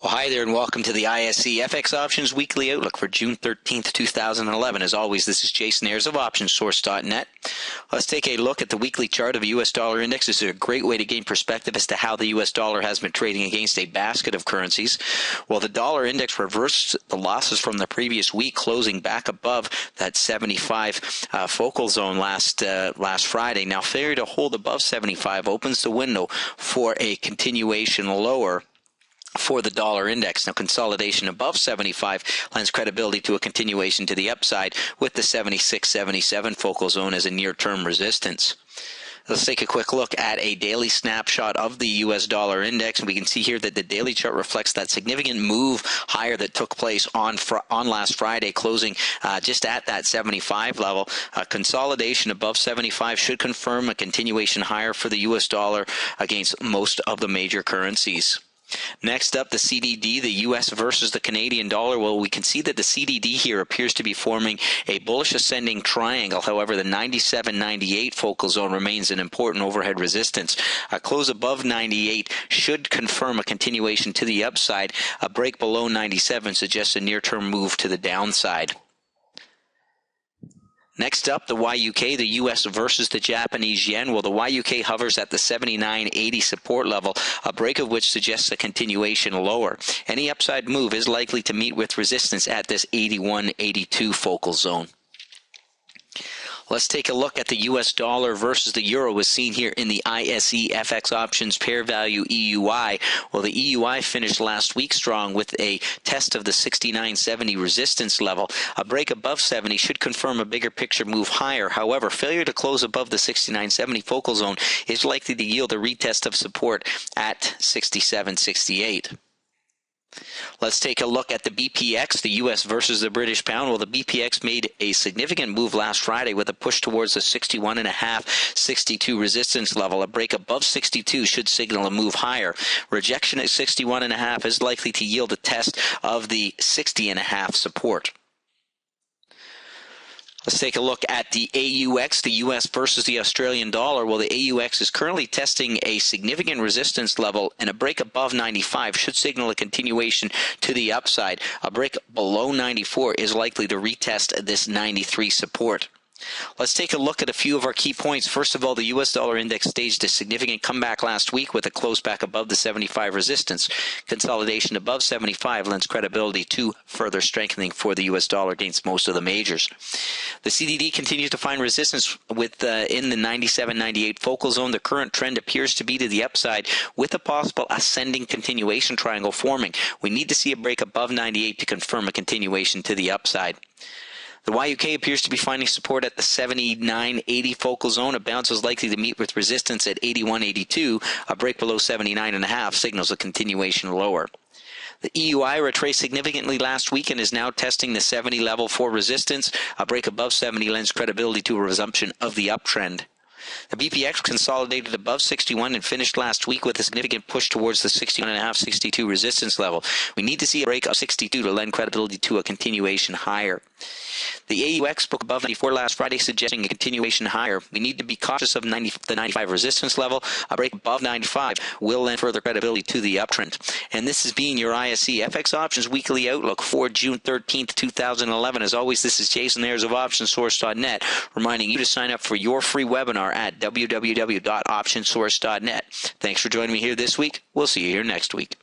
Well, hi there and welcome to the ISE FX Options Weekly Outlook for June 13th, 2011. As always, this is Jason Ayers of OptionsSource.net. Let's take a look at the weekly chart of the U.S. dollar index. This is a great way to gain perspective as to how the U.S. dollar has been trading against a basket of currencies. Well, the dollar index reversed the losses from the previous week, closing back above that 75 focal zone last Friday. Now, failure to hold above 75 opens the window for a continuation lower for the dollar index. Now, consolidation above 75 lends credibility to a continuation to the upside, with the 76-77 focal zone as a near-term resistance. Let's take a quick look at a daily snapshot of the U.S. dollar index, and we can see here that the daily chart reflects that significant move higher that took place on last Friday, closing just at that 75 level. Consolidation above 75 should confirm a continuation higher for the U.S. dollar against most of the major currencies. Next up, the CDD, the U.S. versus the Canadian dollar. Well, we can see that the CDD here appears to be forming a bullish ascending triangle. However, the 97-98 focal zone remains an important overhead resistance. A close above 98 should confirm a continuation to the upside. A break below 97 suggests a near-term move to the downside. Next up, the YUK, the U.S. versus the Japanese yen. Well, the YUK hovers at the 79.80 support level, a break of which suggests a continuation lower. Any upside move is likely to meet with resistance at this 81.82 focal zone. Let's take a look at the U.S. dollar versus the euro as seen here in the ISE FX Options Pair Value EUI. Well, the EUI finished last week strong with a test of the 69.70 resistance level. A break above 70 should confirm a bigger picture move higher. However, failure to close above the 69.70 focal zone is likely to yield a retest of support at 67.68. Let's take a look at the BPX, the U.S. versus the British pound. Well, the BPX made a significant move last Friday with a push towards the 61.5, 62 resistance level. A break above 62 should signal a move higher. Rejection at 61.5 is likely to yield a test of the 60.5 support. Let's take a look at the AUX, the U.S. versus the Australian dollar. Well, the AUX is currently testing a significant resistance level, and a break above 95 should signal a continuation to the upside. A break below 94 is likely to retest this 93 support. Let's take a look at a few of our key points. First of all, the U.S. dollar index staged a significant comeback last week with a close back above the 75 resistance. Consolidation above 75 lends credibility to further strengthening for the U.S. dollar against most of the majors. The CDD continues to find resistance in the 97-98 focal zone. The current trend appears to be to the upside with a possible ascending continuation triangle forming. We need to see a break above 98 to confirm a continuation to the upside. The YUK appears to be finding support at the 79.80 focal zone. A bounce is likely to meet with resistance at 81.82. A break below 79.5 signals a continuation lower. The EUI retraced significantly last week and is now testing the 70 level for resistance. A break above 70 lends credibility to a resumption of the uptrend. The BPX consolidated above 61 and finished last week with a significant push towards the 61.5, 62 resistance level. We need to see a break of 62 to lend credibility to a continuation higher. The AUX broke above 94 last Friday, suggesting a continuation higher. We need to be cautious of the 95 resistance level. A break above 95 will lend further credibility to the uptrend. And this has been your ISE FX Options Weekly Outlook for June 13th, 2011. As always, this is Jason Ayers of OptionsSource.net, reminding you to sign up for your free webinar at www.optionsource.net. Thanks for joining me here this week. We'll see you here next week.